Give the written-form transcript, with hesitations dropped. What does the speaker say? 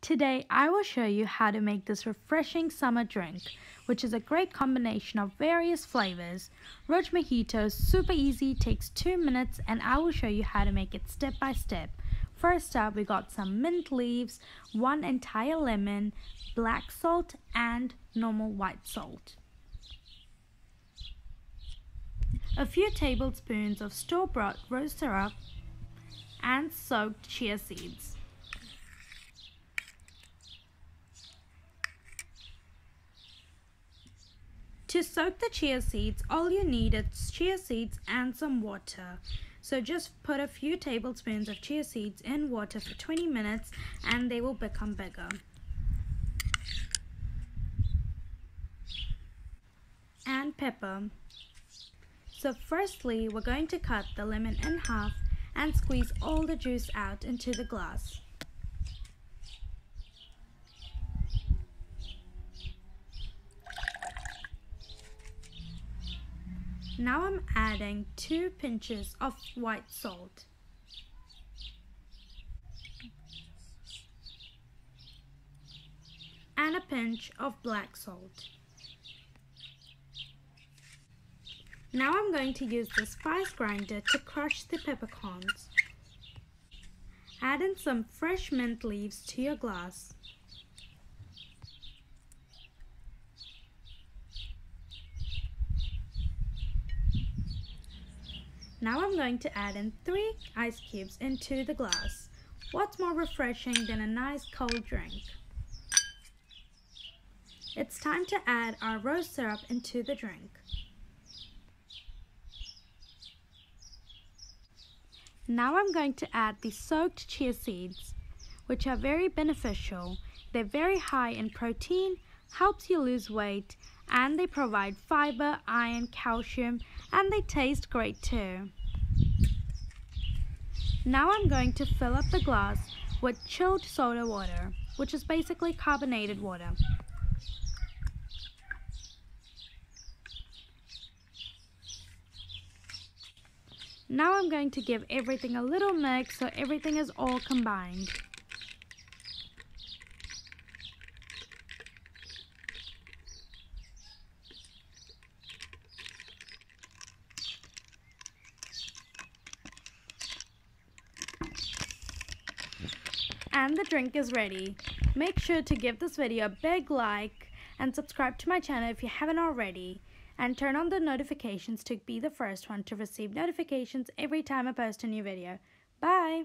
Today I will show you how to make this refreshing summer drink, which is a great combination of various flavors. Roach Mojito is super easy, takes 2 minutes, and I will show you how to make it step by step. First up, we got some mint leaves, 1 entire lemon, black salt, and normal white salt. A few tablespoons of store-bought rose syrup and soaked chia seeds. To soak the chia seeds, all you need is chia seeds and some water. So just put a few tablespoons of chia seeds in water for 20 minutes and they will become bigger. And pepper. So firstly, we're going to cut the lemon in half and squeeze all the juice out into the glass. Now I'm adding 2 pinches of white salt. And a pinch of black salt. Now I'm going to use the spice grinder to crush the peppercorns. Add in some fresh mint leaves to your glass. Now I'm going to add in 3 ice cubes into the glass. What's more refreshing than a nice cold drink? It's time to add our rose syrup into the drink. Now I'm going to add the soaked chia seeds, which are very beneficial. They're very high in protein, helps you lose weight, and they provide fiber, iron, calcium, and they taste great too. Now I'm going to fill up the glass with chilled soda water, which is basically carbonated water. Now I'm going to give everything a little mix so everything is all combined. And the drink is ready. Make sure to give this video a big like and subscribe to my channel if you haven't already. And turn on the notifications to be the first one to receive notifications every time I post a new video. Bye!